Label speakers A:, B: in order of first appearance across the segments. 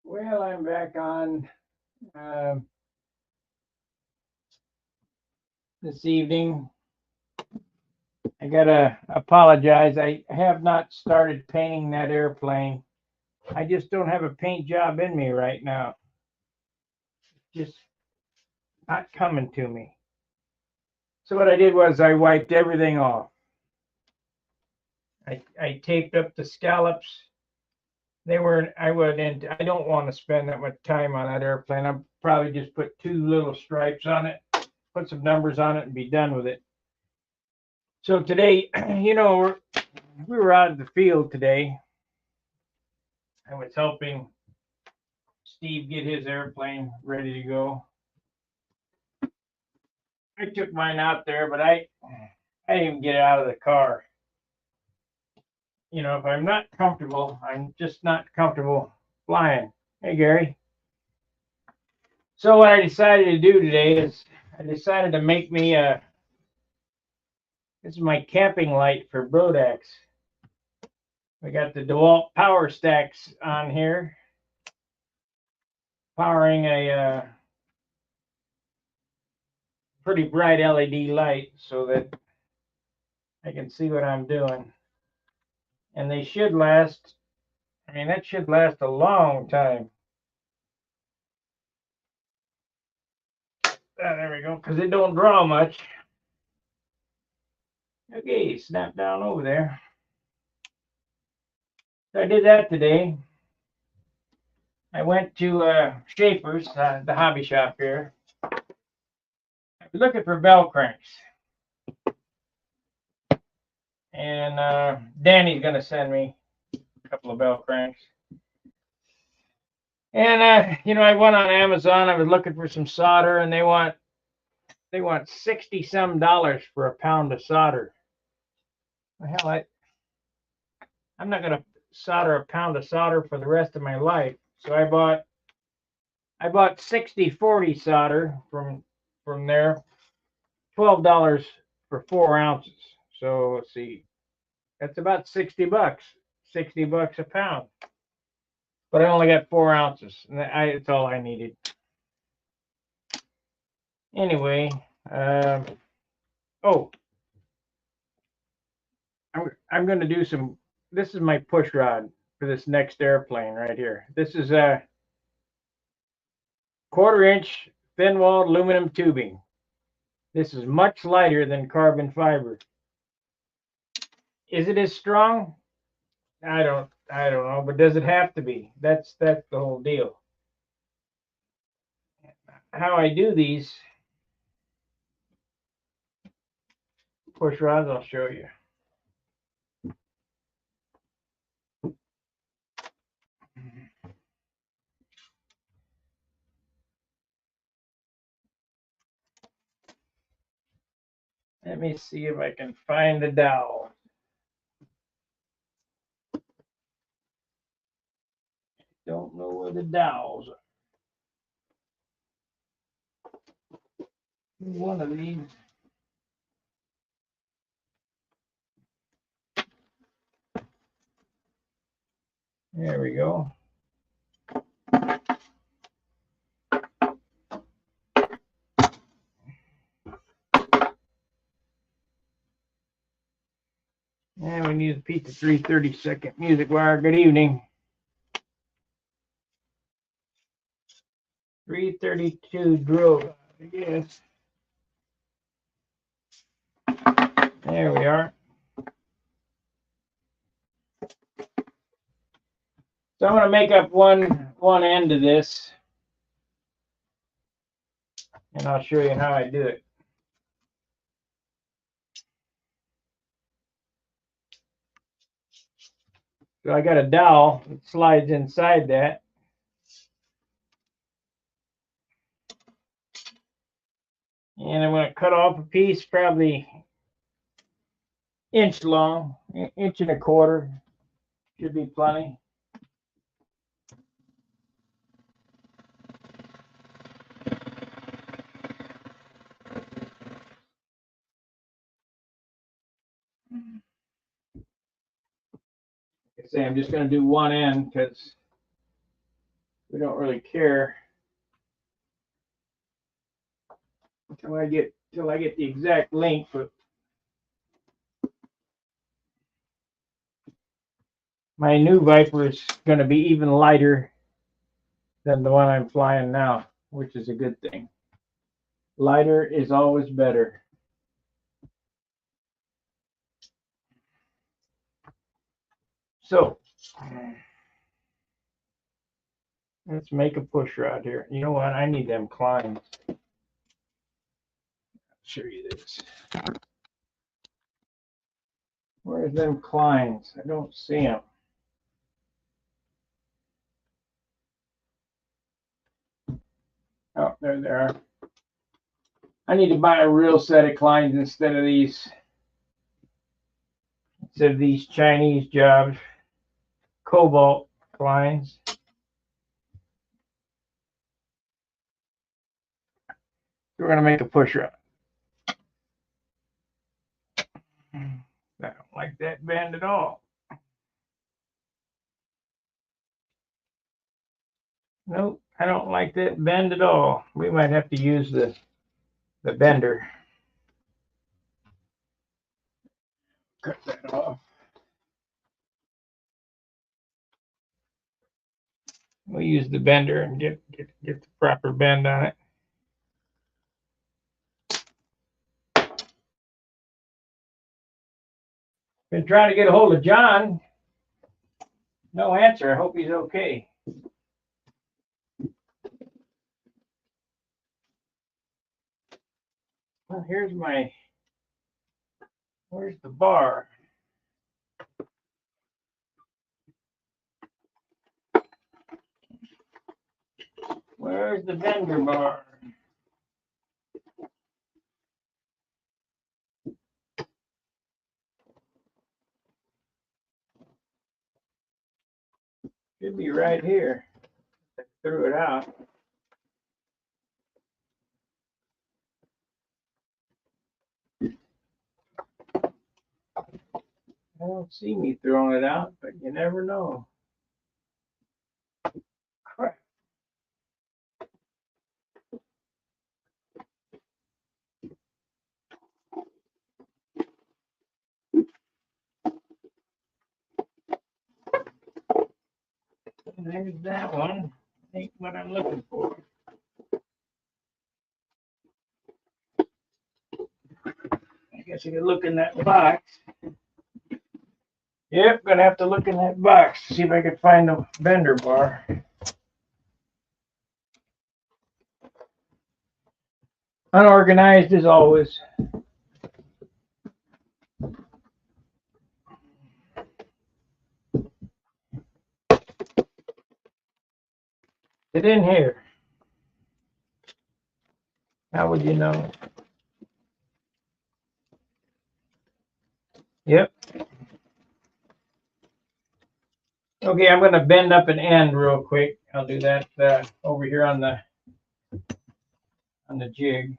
A: Well, I'm back on this evening. I gotta apologize. I have not started painting that airplane. I just don't have a paint job in me right now. Just not coming to me. So what I did was I wiped everything off. I taped up the scallops. I don't want to spend that much time on that airplane. I'll probably just put two little stripes on it, put some numbers on it, and be done with it. So today, we were out in the field today. I was helping Steve get his airplane ready to go. I took mine out there, but I didn't even get it out of the car. If I'm not comfortable, I'm just not comfortable flying. Hey, Gary. So what I decided to do today is I decided to make me this is my camping light for Brodax. We got the DeWalt Power Stacks on here, powering a pretty bright LED light so that I can see what I'm doing. And they should last, that should last a long time. There we go, because it don't draw much. Okay, snap down over there. So I did that today. I went to Schaefer's, the hobby shop here. I was looking for bell cranks. And Danny's going to send me a couple of bell cranks. And I went on Amazon. I was looking for some solder, and they want $60 some for a pound of solder. Well, hell, I'm not gonna solder a pound of solder for the rest of my life. So I bought 60/40 solder from there, $12 for 4 ounces. So let's see, that's about $60. $60 a pound. But I only got 4 ounces, and it's all I needed. Anyway, I'm going to do some. This is my push rod for this next airplane right here. This is a 1/4 inch thin walled aluminum tubing. This is much lighter than carbon fiber. Is it as strong? I don't know, but does it have to be? That's the whole deal. How I do these push rods, I'll show you. Let me see if I can find the dowel. Don't know where the dowels are. One of these. There we go. And we need a piece of 3/32 music wire. Good evening. 332 drill, I guess. There we are. So I'm going to make up one end of this, and I'll show you how I do it. So I got a dowel that slides inside that. And I'm going to cut off a piece, probably inch long, 1.25 inches. Should be plenty. Like I say, I'm just going to do one end because We don't really care until I get the exact length. But my new Viper is going to be even lighter than the one I'm flying now, which is a good thing. Lighter is always better. So let's make a push rod here. You know what? I need them climbs. I'll show you this. Where's them climbs? I don't see them. Oh, there they are. I need to buy a real set of climbs instead of these Chinese jobs. Cobalt climbs. We're gonna make a push rod. I don't like that bend at all. Nope, I don't like that bend at all. We might have to use the bender. Cut that off. We'll use the bender and get the proper bend on it. Been trying to get a hold of John. No answer. I hope he's okay. Well, where's the bar? Where's the bender bar? Should be right here. I threw it out. I don't see me throwing it out, but you never know. Crap. There's that one. Ain't what I'm looking for. I guess I could look in that box. Yep, gonna have to look in that box to see if I can find the bender bar. Unorganized as always. Get in here. How would you know? Yep. Okay, I'm gonna bend up an end real quick. I'll do that over here on the jig.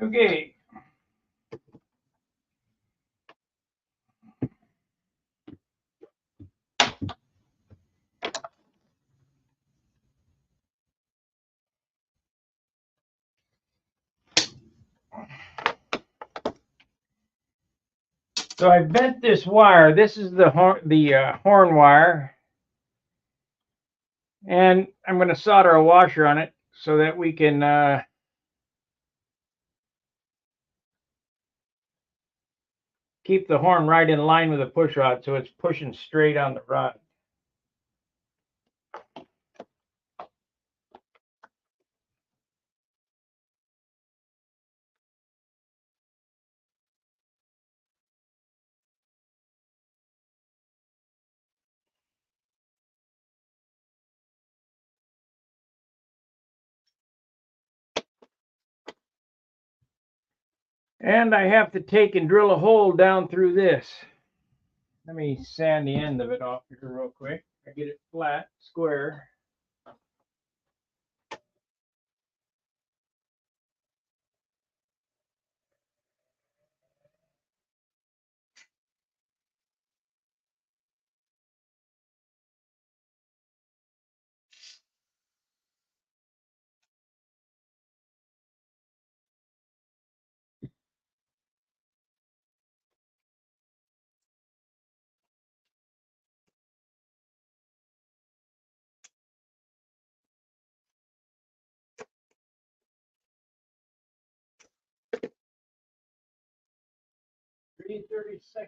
A: Okay. So I bent this wire. This is the horn wire, and I'm going to solder a washer on it so that we can keep the horn right in line with the push rod so it's pushing straight on the rod. And I have to take and drill a hole down through this. Let me sand the end of it off here real quick. I get it flat, square. Three 32nd.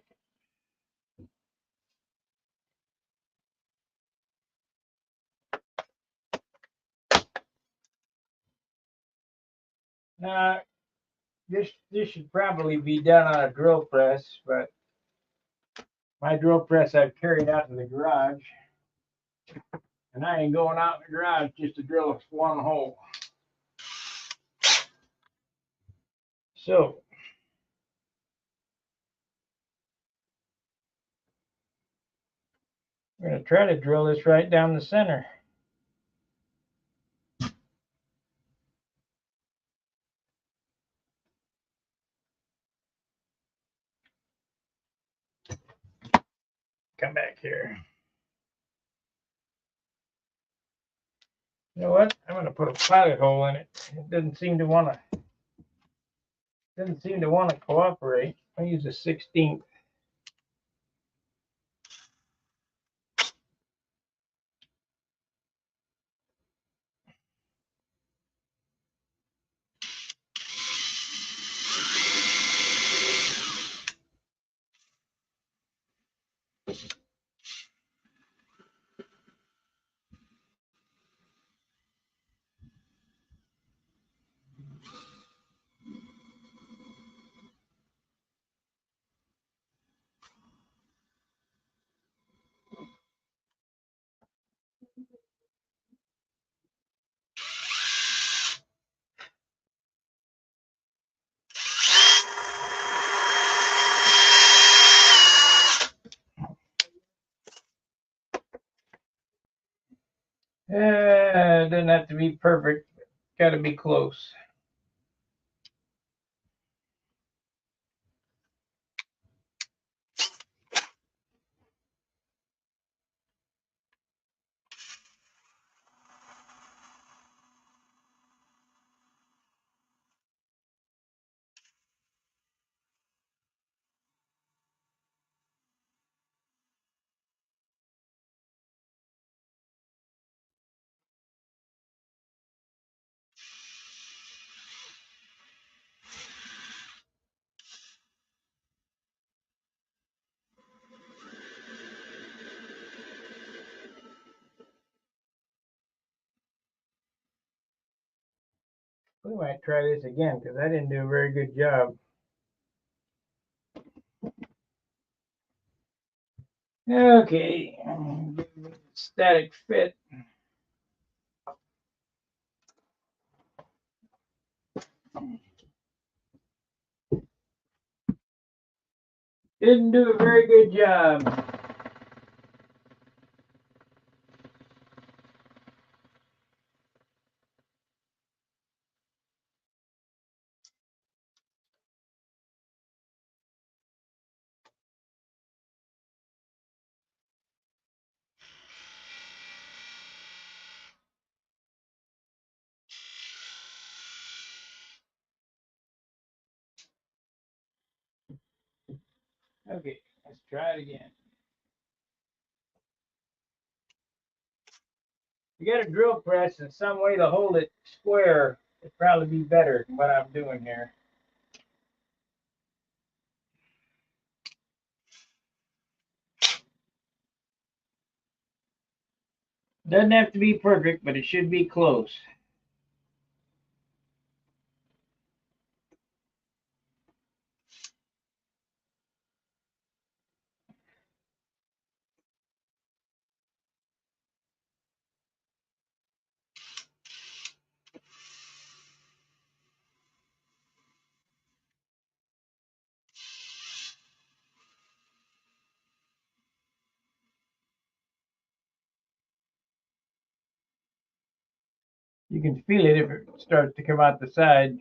A: Now, this should probably be done on a drill press, but my drill press I've carried out to the garage, and I ain't going out in the garage just to drill one hole. So we're going to try to drill this right down the center. Come back here. You know what? I'm going to put a pilot hole in it. It doesn't seem to want to cooperate. I'll use a 16th. It doesn't have to be perfect. Got to be close. We might try this again because I didn't do a very good job. Okay, static fit. Didn't do a very good job. Okay, let's try it again. You got a drill press and some way to hold it square. It'd probably be better than what I'm doing here. Doesn't have to be perfect, but it should be close. You can feel it if it starts to come out the side.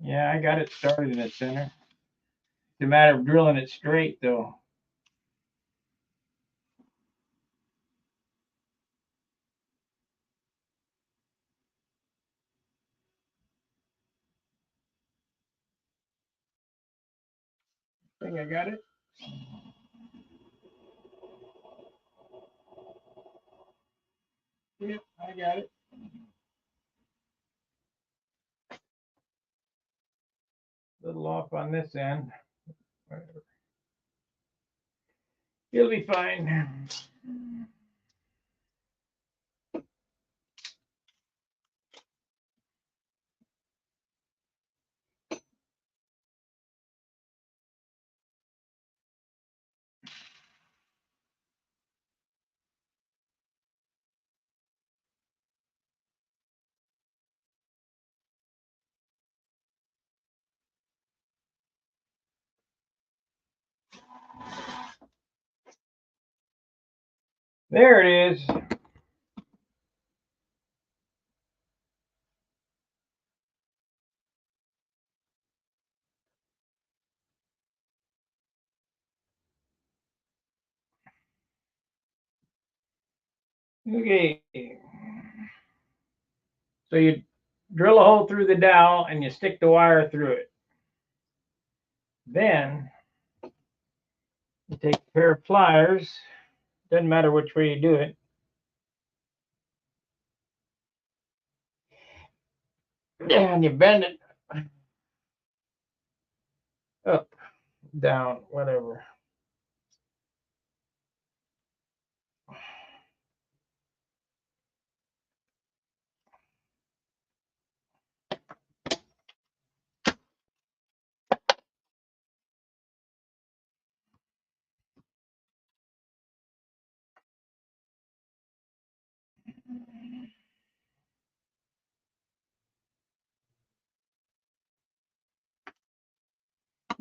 A: Yeah, I got it started in the center. It's a matter of drilling it straight, though. I think I got it. Yep, I got it. A little off on this end. Whatever. You'll be fine. There it is. Okay. So you drill a hole through the dowel and you stick the wire through it. Then you take a pair of pliers. Doesn't matter which way you do it. And you bend it up, down, whatever.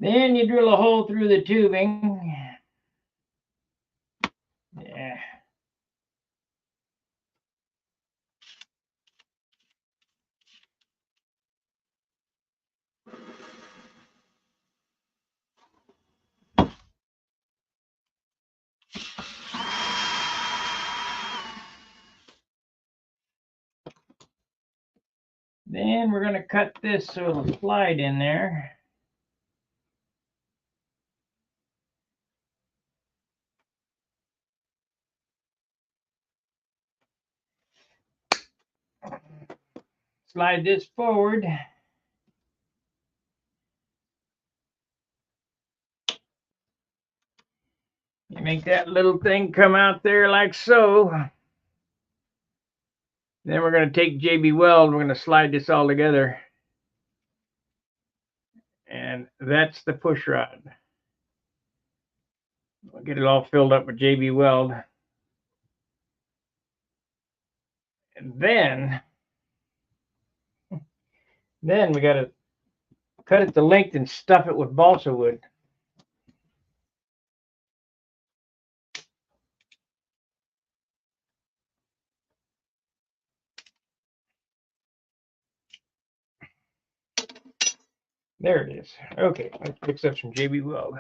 A: Then you drill a hole through the tubing. Yeah. Then we're going to cut this so it'll slide in there. Slide this forward. You make that little thing come out there like so. Then we're going to take JB Weld. We're going to slide this all together. And that's the push rod. We'll get it all filled up with JB Weld. And then we got to cut it to length and stuff it with balsa wood. There it is. Okay, let's fix up some JB Weld.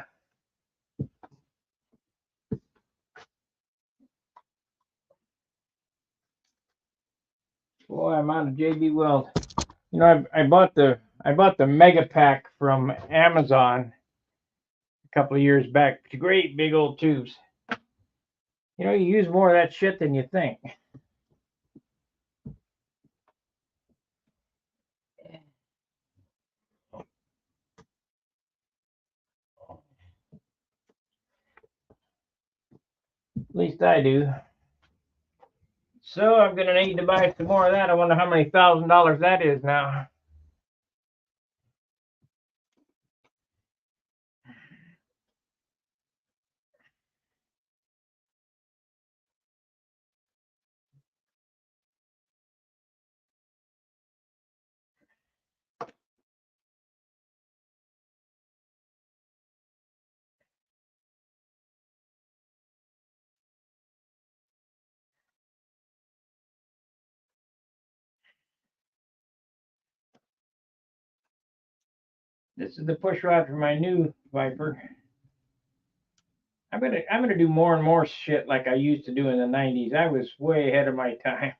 A: Boy, I'm out of JB Weld. You know, I bought the mega pack from Amazon a couple of years back. Great big old tubes. You know, you use more of that shit than you think. least I do. So I'm going to need to buy some more of that. I wonder how many $1,000 that is now. This is the push rod for my new Viper. I'm gonna do more and more shit like I used to do in the 90s. I was way ahead of my time.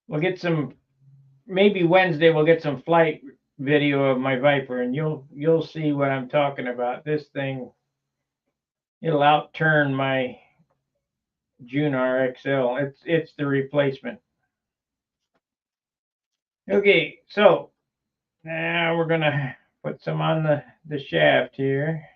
A: We'll get some, maybe Wednesday we'll get some flight video of my Viper, and you'll see what I'm talking about. This thing, it'll outturn my Junar XL. It's the replacement. Okay, so now we're gonna put some on the shaft here.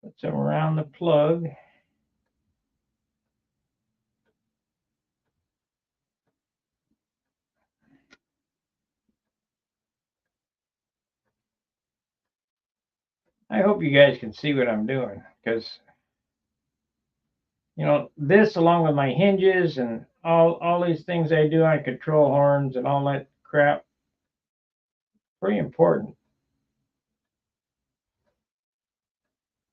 A: Put some around the plug. I hope you guys can see what I'm doing, because you know, this along with my hinges and all these things I do on control horns and all that crap, pretty important.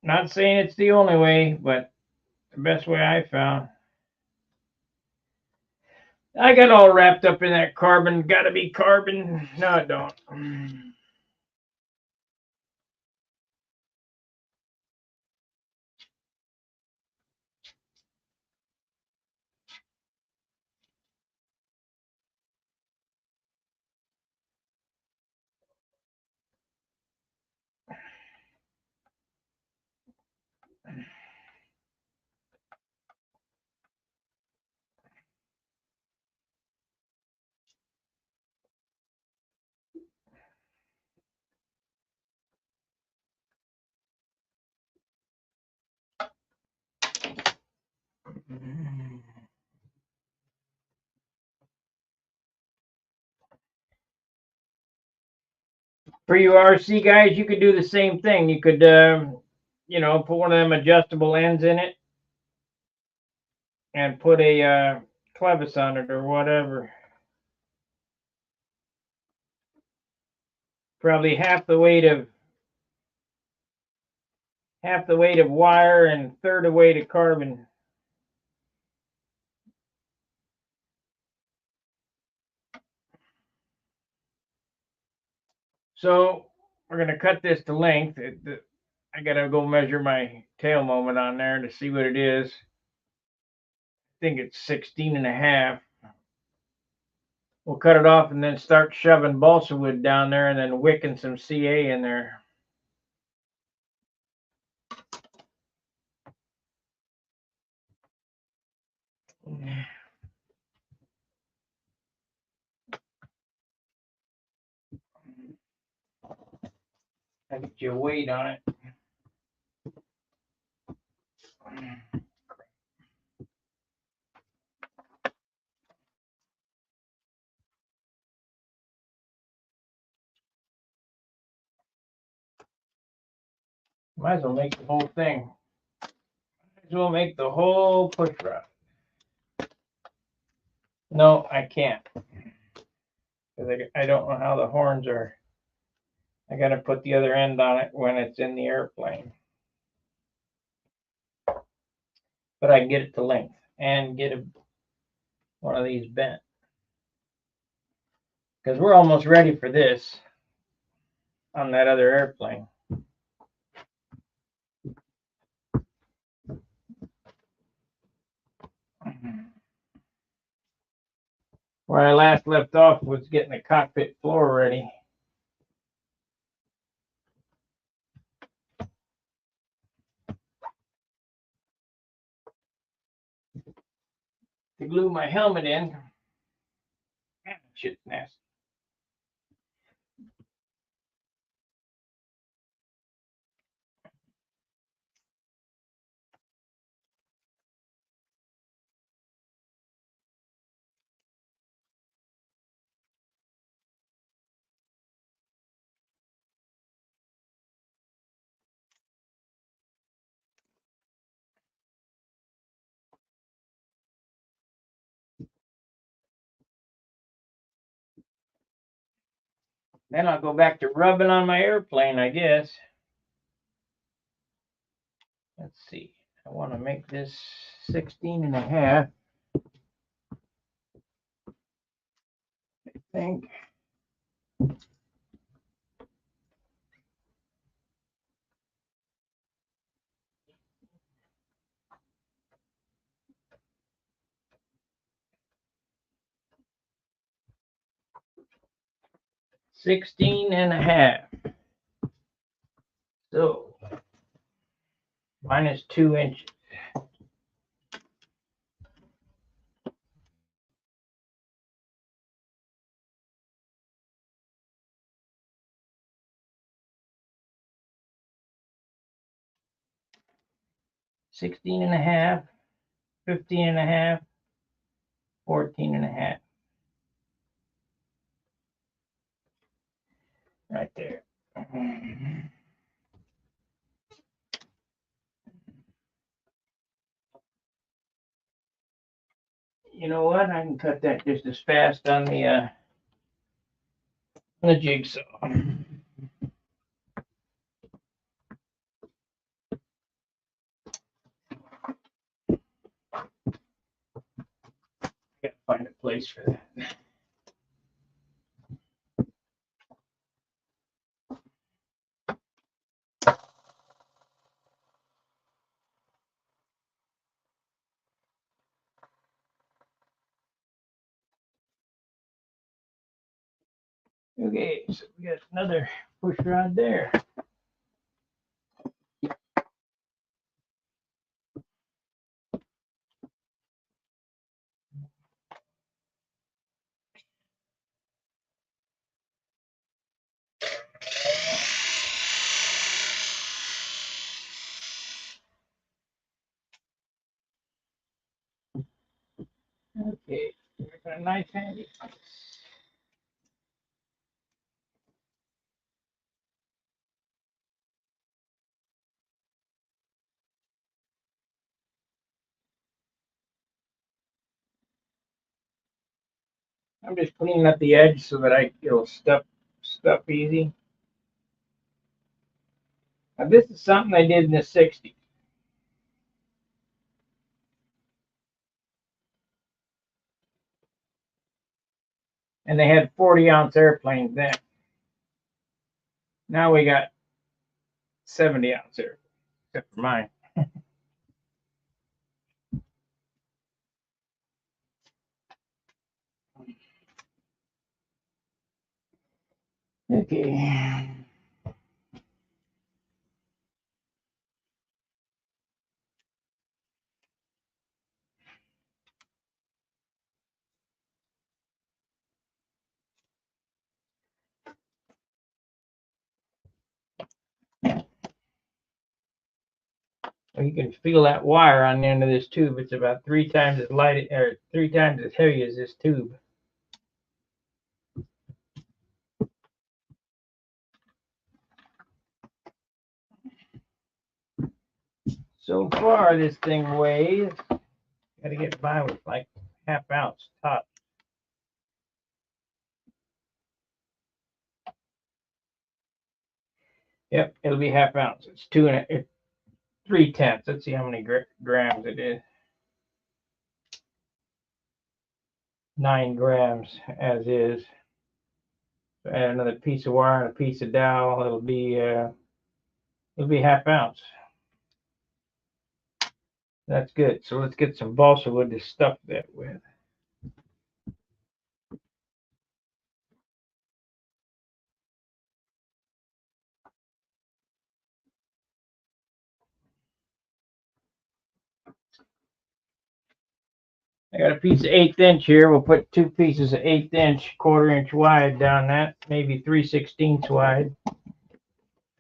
A: Not saying it's the only way, but the best way I found. I got all wrapped up in that carbon. Gotta be carbon. No, I don't. For you RC guys, you could do the same thing. You could, you know, put one of them adjustable ends in it and put a clevis on it or whatever. Probably half the weight of wire and third the weight of carbon. So we're gonna cut this to length. I gotta go measure my tail moment on there to see what it is. I think it's 16.5. We'll cut it off and then start shoving balsa wood down there and then wicking some CA in there. I get your weight on it. Might as well make the whole thing. Might as well make the whole push rod. No, I can't. Because I don't know how the horns are. I got to put the other end on it when it's in the airplane. But I can get it to length and get one of these bent. Because we're almost ready for this on that other airplane. Where I last left off was getting the cockpit floor ready. to glue my helmet in. Man, shit's nasty. Then I'll go back to rubbing on my airplane, I guess. Let's see. I want to make this 16.5. I think. $16.5. So minus 2 inches. $16.5, $15.5, $14.5. Right there. You know what? I can cut that just as fast on the jigsaw. Gotta find a place for that. Okay, so we got another push rod there. Okay, got a knife handy. I'm just cleaning up the edge so that it'll stuff easy. Now this is something I did in the 60s. And they had 40-ounce airplanes then. Now we got 70-ounce airplanes, except for mine. Okay. Well, you can feel that wire on the end of this tube. It's about 3 times as light, or 3 times as heavy as this tube. So far, this thing weighs, gotta get by with like ½ ounce top. Yep, it'll be ½ ounce. It's 3/10. Let's see how many grams it is. 9 grams as is. So add another piece of wire and a piece of dowel. It'll be ½ ounce. That's good. So let's get some balsa wood to stuff that with. I got a piece of 1/8 inch here. We'll put two pieces of 1/8 inch, 1/4 inch wide down that, maybe 3/16 wide,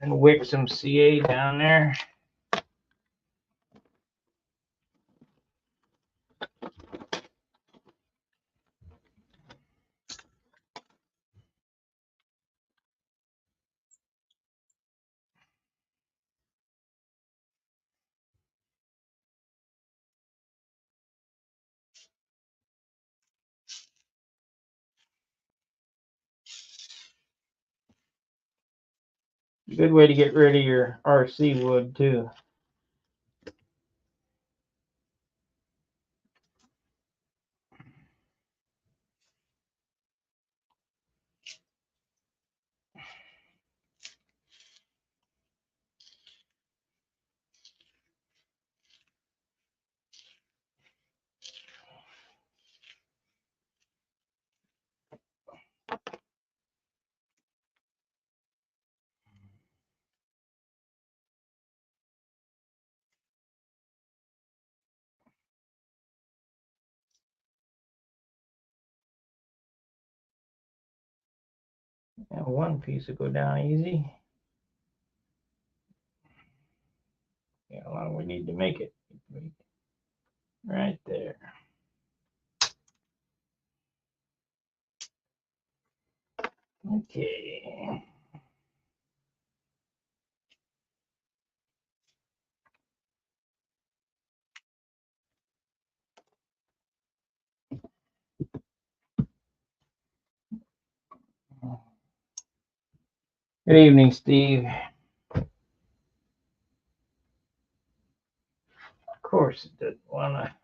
A: and wick some CA down there. Good way to get rid of your RC wood too. And one piece will go down easy. Yeah, how long we need to make it? Right there. Okay. Good evening, Steve. Of course it doesn't want to.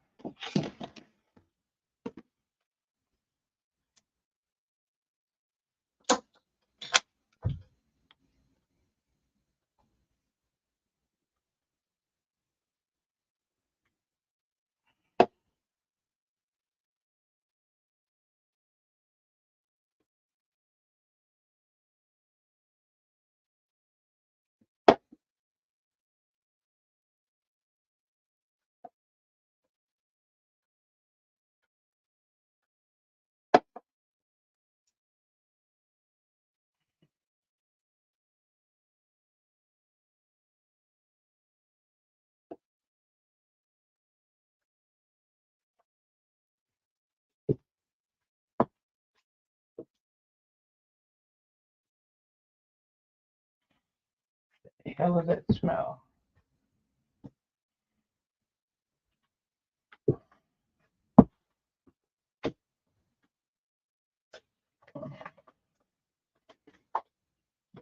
A: The hell does that smell?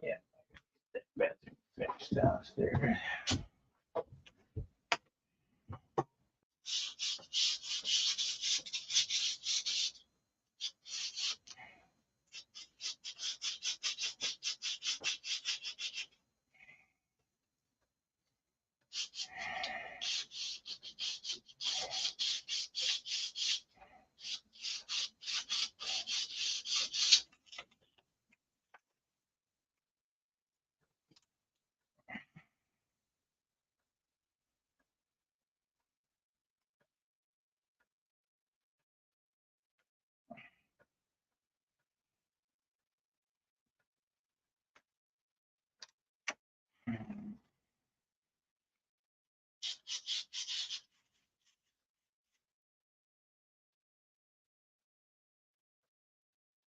A: Yeah, that bathroom fixed downstairs.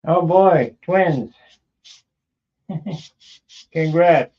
A: Oh boy, twins. Congrats.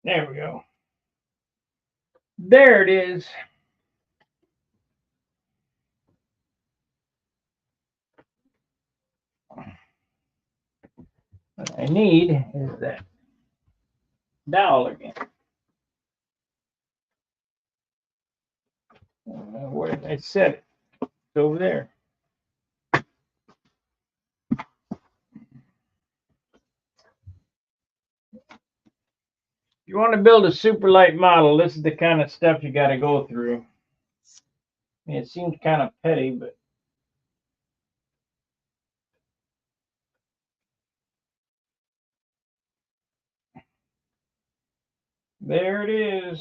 A: There we go. There it is. What I need is that dowel again. Where did I set it? It's over there. If you want to build a super light model, this is the kind of stuff you got to go through. I mean, it seems kind of petty, but there it is.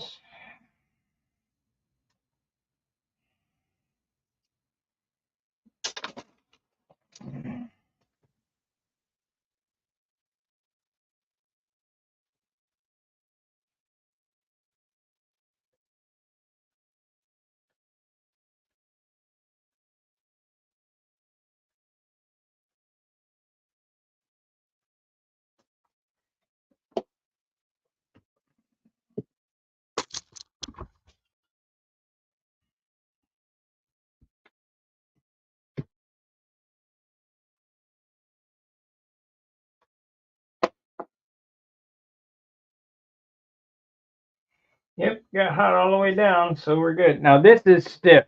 A: Yep, got hot all the way down, so we're good. Now this is stiff.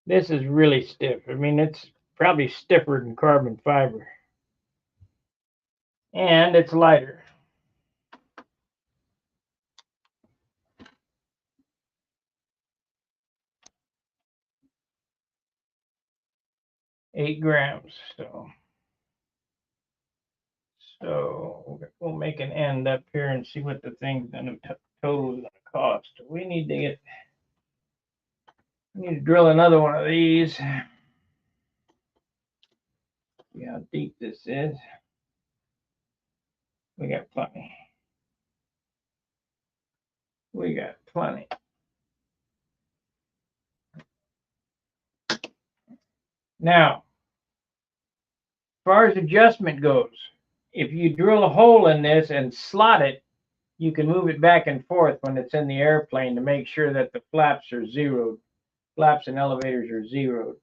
A: This is really stiff. I mean, it's probably stiffer than carbon fiber. And it's lighter. Eight grams. So we'll make an end up here and see what the thing's gonna total is gonna cost. We need to drill another one of these. See how deep this is. We got plenty. We got plenty. Now, as far as adjustment goes, if you drill a hole in this and slot it, you can move it back and forth when it's in the airplane to make sure that the flaps are zeroed. Flaps and elevators are zeroed.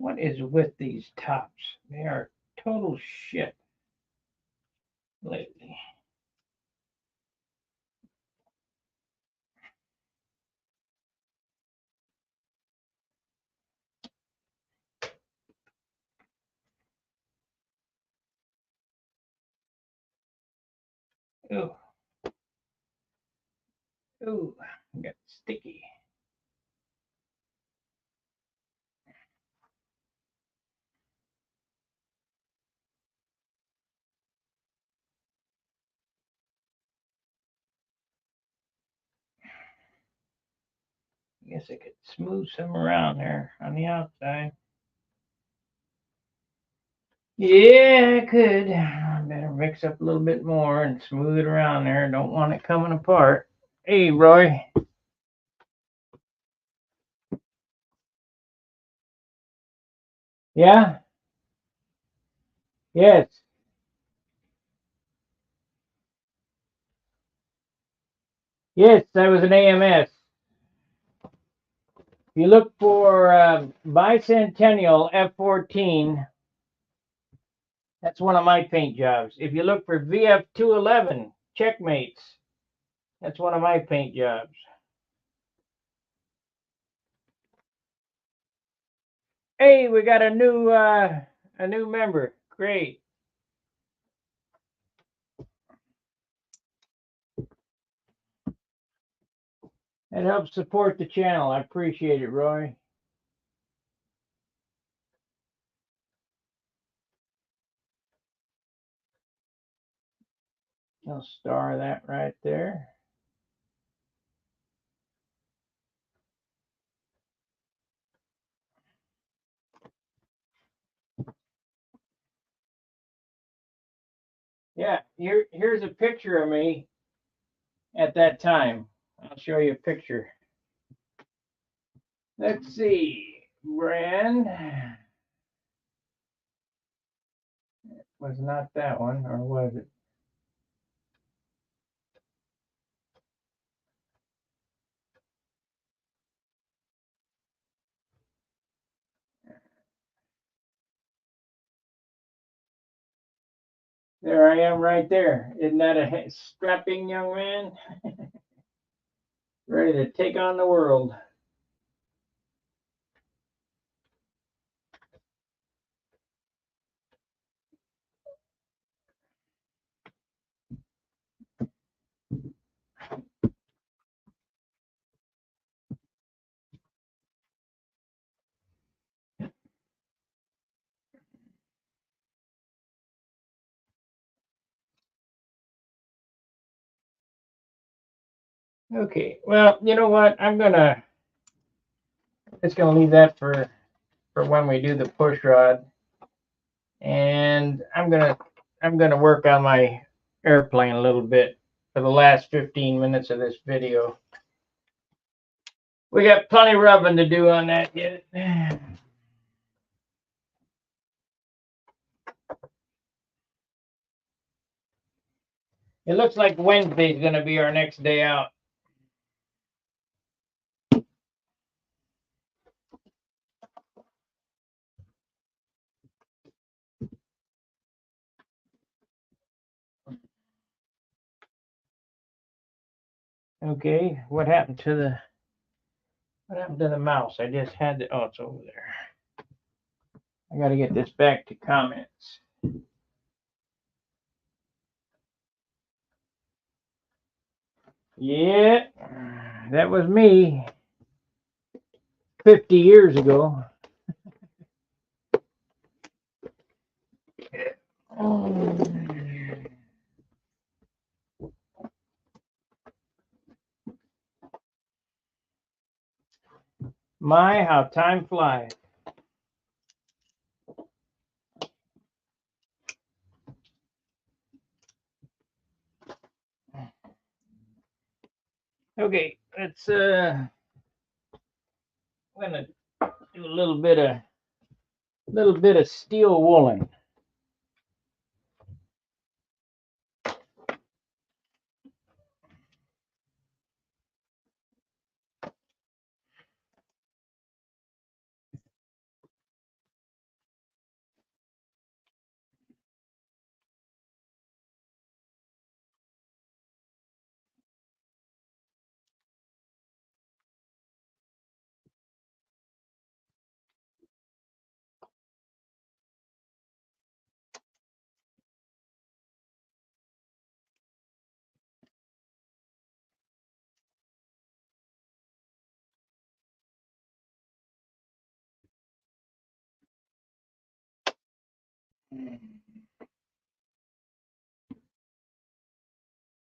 A: What is with these tops? They are total shit lately. Ooh. Ooh, got sticky. I guess I could smooth some around there on the outside. Yeah, I could. I better mix up a little bit more and smooth it around there. Don't want it coming apart. Hey, Roy. Yeah? Yes. Yes, I was an AMS. If you look for Bicentennial F14, that's one of my paint jobs. If you look for VF211 Checkmates, that's one of my paint jobs. Hey, we got a new member. Great. It helps support the channel. I appreciate it, Roy. I'll star that right there. Yeah, here's a picture of me at that time. I'll show you a picture. Let's see, brand. It was not that one, or was it? There I am right there. Isn't that a strapping young man? Ready to take on the world. Okay, well, you know what? Just gonna leave that for when we do the push rod, and I'm gonna work on my airplane a little bit for the last 15 minutes of this video. We got plenty rubbing to do on that yet. It looks like Wednesday's gonna be our next day out. Okay, what happened to the mouse? I just had to, oh, it's over there. I got to get this back to comments. Yeah, that was me 50 years ago. My, how time flies. Okay, let's I'm gonna do a little bit of steel woolen.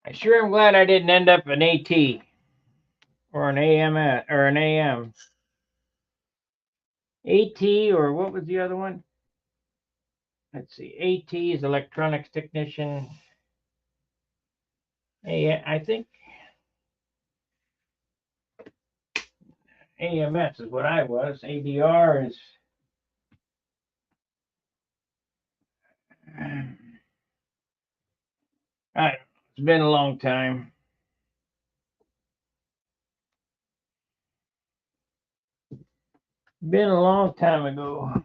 A: I sure am glad I didn't end up an AT or an AM or an AM. AT, or what was the other one? Let's see. AT is electronics technician. I think AMS is what I was. ADR is. It's been a long time. Been a long time ago.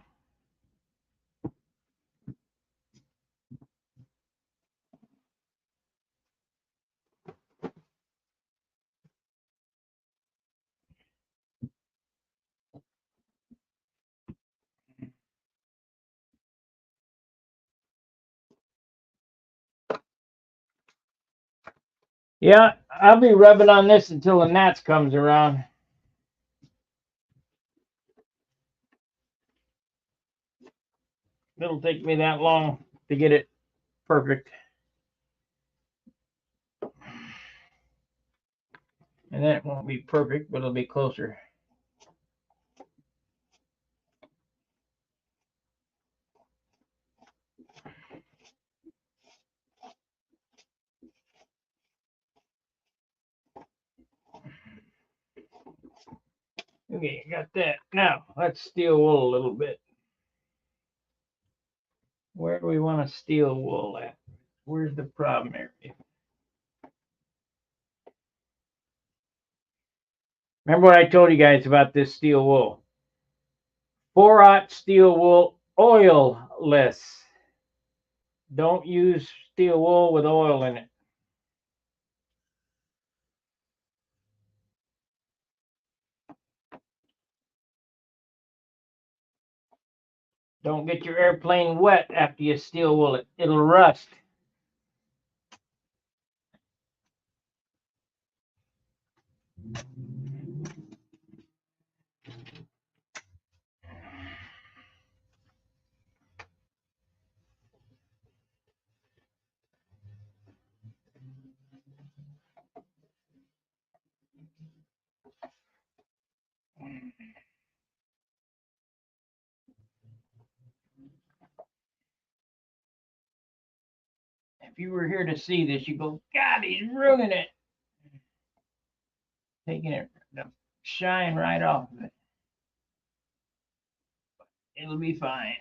A: Yeah, I'll be rubbing on this until the gnats comes around. It'll take me that long to get it perfect. And then it won't be perfect, but it'll be closer. Okay, got that. Now, let's steel wool a little bit. Where do we want to steel wool at? Where's the problem area? Remember what I told you guys about this steel wool? 4/0 steel wool, oilless. Don't use steel wool with oil in it. Don't get your airplane wet after you steel wool it. It'll rust. If you were here to see this, you go, God, he's ruining it. Taking it, the shine right off of it. It'll be fine.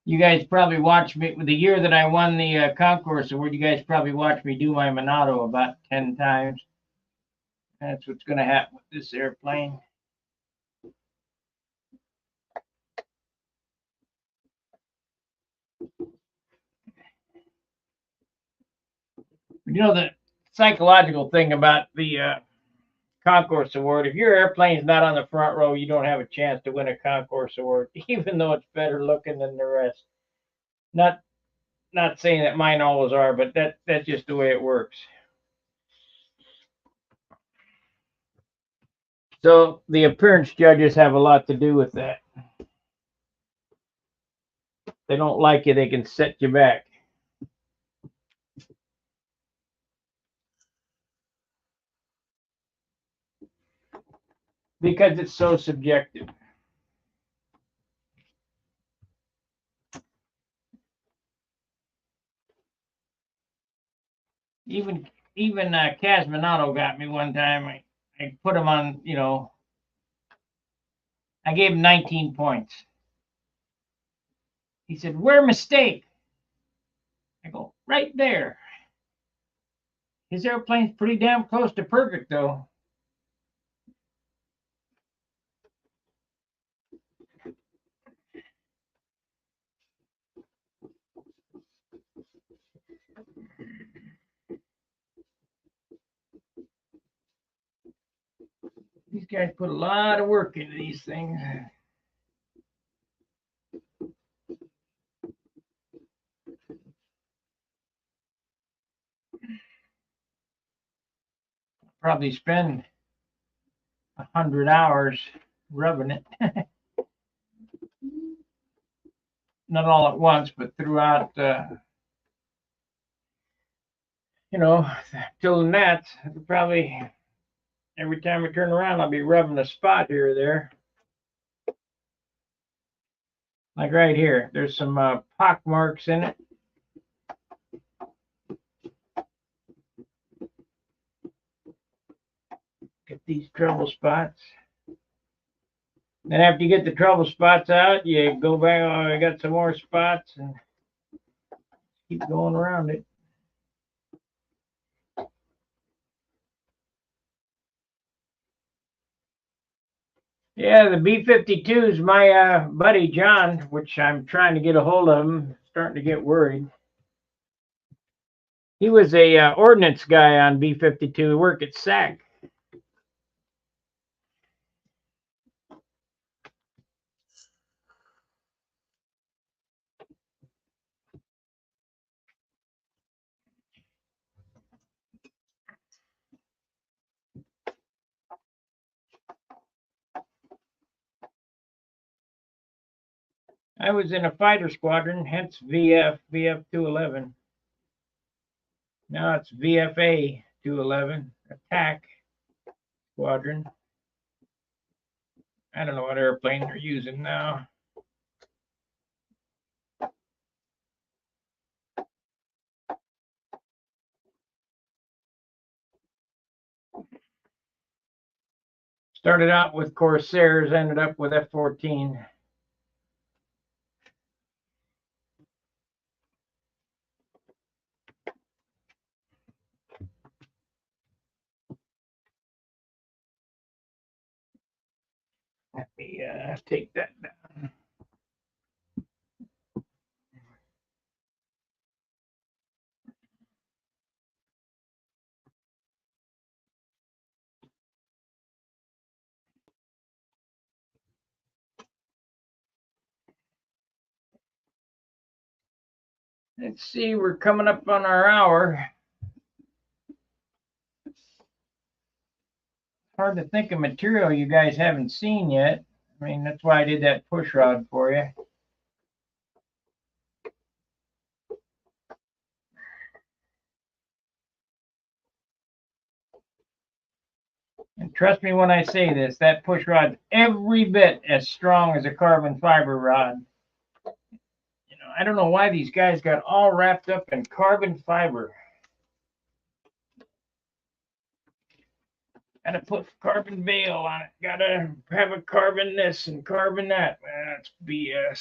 A: You guys probably watched me the year that I won the concourse award. You guys probably watched me do my Monado about 10 times. That's what's going to happen with this airplane. You know, the psychological thing about the concourse award, if your airplane's not on the front row, you don't have a chance to win a concourse award, even though it's better looking than the rest. Not saying that mine always are, but that's just the way it works. So the appearance judges have a lot to do with that. If they don't like you, they can set you back. Because it's so subjective. Even Kaz Minato got me one time. I put him on, I gave him 19 points. He said, "Where mistake?" I go, "Right there." His airplane's pretty damn close to perfect, though. These guys put a lot of work into these things. Probably spend 100 hours rubbing it. Not all at once, but throughout, till the nets. Probably every time I turn around, I'll be rubbing a spot here or there. Like right here, there's some pock marks in it. Get these trouble spots. Then after you get the trouble spots out, you go back. Oh, I got some more spots, and keep going around it. Yeah, the B-52 is my buddy John, which I'm trying to get a hold of him. Starting to get worried. He was a ordnance guy on B-52. Worked at SAC. I was in a fighter squadron, hence VF 211. Now it's VFA 211 Attack Squadron. I don't know what airplane they're using now. Started out with Corsairs, ended up with F-14. Let me take that down. Let's see, we're coming up on our hour. Hard to think of material you guys haven't seen yet. I mean, that's why I did that push rod for you. And trust me when I say this, that push rod's every bit as strong as a carbon fiber rod. You know, I don't know why these guys got all wrapped up in carbon fiber. Gotta put carbon veil on it. Gotta have a carbon this and carbon that. That's BS.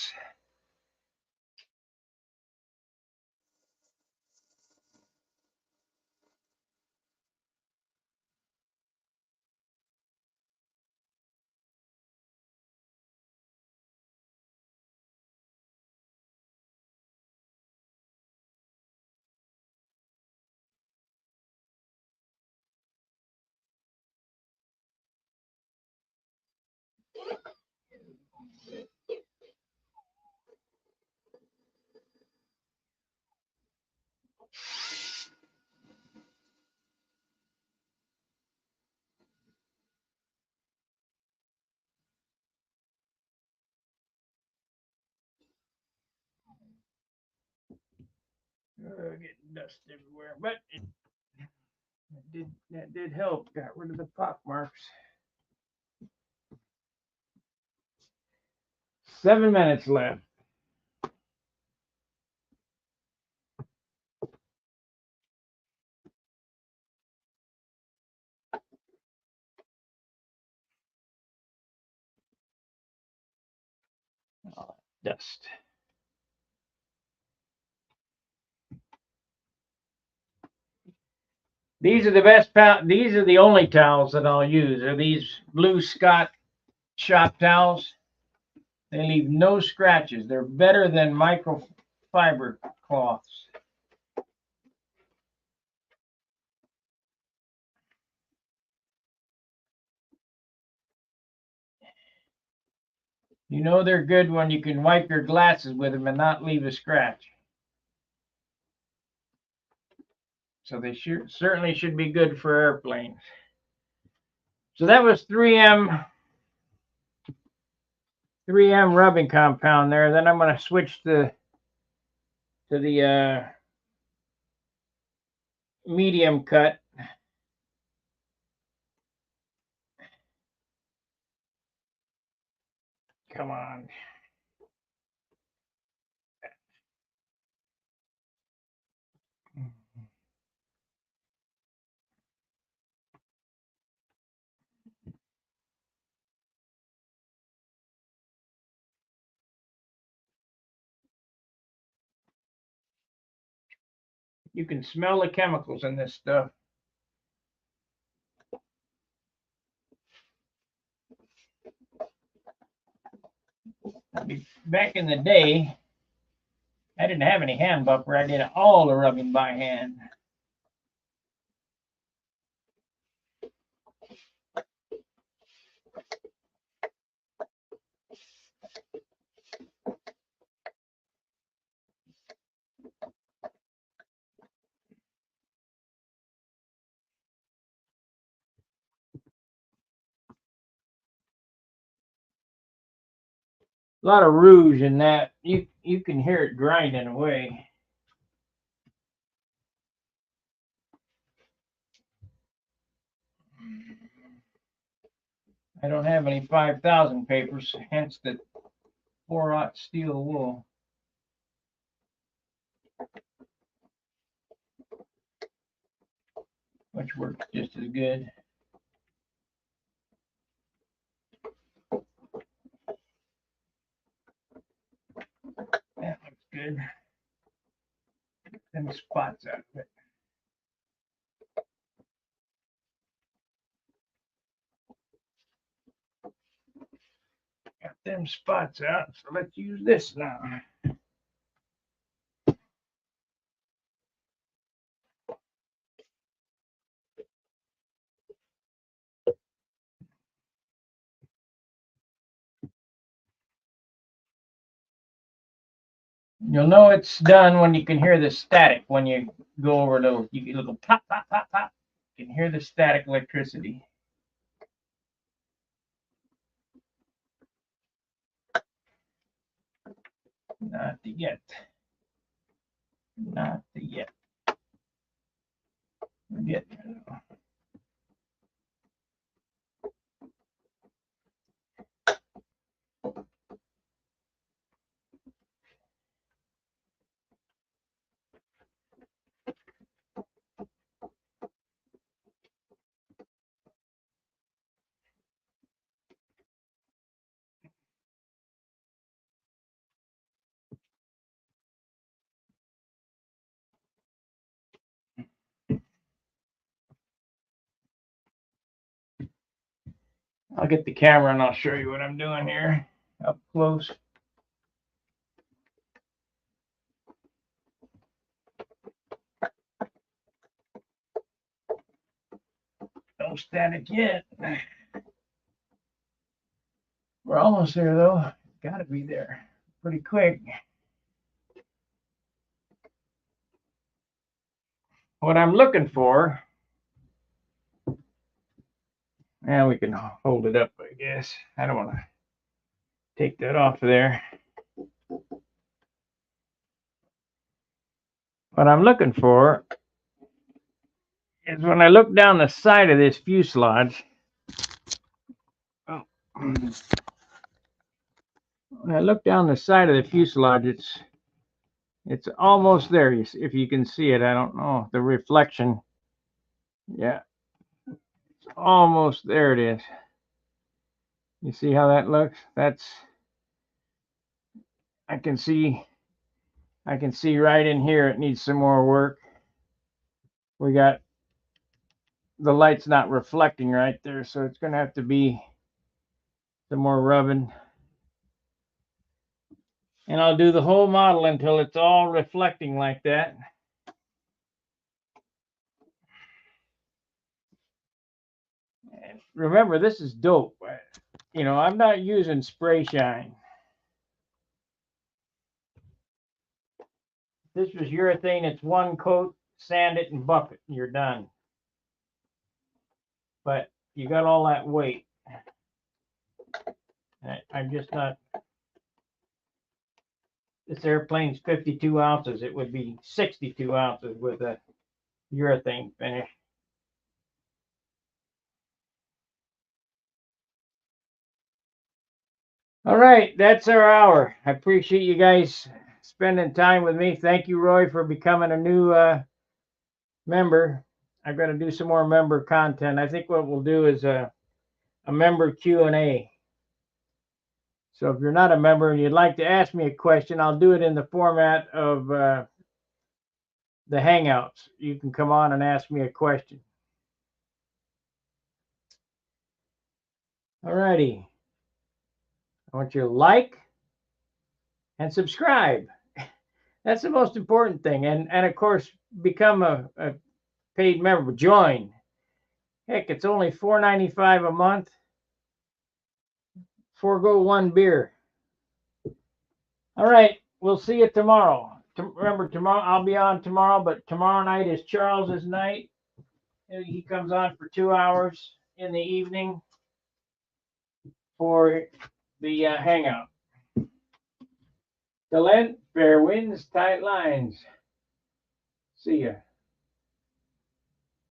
A: Getting dust everywhere, but that did help. Got rid of the pock marks. 7 minutes left. Oh, dust. These are the best. These are the only towels that I'll use. Are these Blue Scott shop towels? They leave no scratches. They're better than microfiber cloths. You know they're good when you can wipe your glasses with them and not leave a scratch. So they certainly should be good for airplanes. So that was 3M rubbing compound there. Then I'm going to switch to the medium cut. Come on. You can smell the chemicals in this stuff. Back in the day, I didn't have any hand buffer. I did all the rubbing by hand. A lot of rouge in that. You can hear it grinding away. I don't have any 5,000 papers, hence the 4/0 steel wool. Which works just as good. That looks good. Get them spots out of it. Got them spots out, so let's use this now. You'll know it's done when you can hear the static when you go over those. You get a little pop, pop, pop, pop. You can hear the static electricity. Not yet. Not yet. We're getting there. I'll get the camera and I'll show you what I'm doing here up close. No static yet. We're almost there though. Gotta be there pretty quick. What I'm looking for, and we can hold it up, I guess. I don't want to take that off there. What I'm looking for is when I look down the side of this fuselage. Oh, when I look down the side of the fuselage, it's almost there. If you can see it, I don't know the reflection. Yeah, it's almost there. It is. You see how that looks? That's. I can see right in here. It needs some more work. We got the light's not reflecting right there, so it's going to have to be some more rubbing. And I'll do the whole model until it's all reflecting like that. And remember, this is dope. You know, I'm not using spray shine. This was urethane. It's one coat, sand it and buff it, and you're done. But you got all that weight. I'm just not. This airplane's 52 ounces. It would be 62 ounces with a urethane finish. All right, that's our hour. I appreciate you guys spending time with me. Thank you, Roy, for becoming a new member. I've got to do some more member content. I think what we'll do is a member Q&A. So if you're not a member and you'd like to ask me a question, I'll do it in the format of the Hangouts. You can come on and ask me a question. All righty. I want you to like and subscribe. That's the most important thing. And of course, become a paid member. Join. Heck, it's only $4.95 a month. Forgo one beer. All right. We'll see you tomorrow. Remember, tomorrow I'll be on tomorrow, but tomorrow night is Charles's night. He comes on for 2 hours in the evening for the hangout. Till then, fair winds, tight lines. See ya.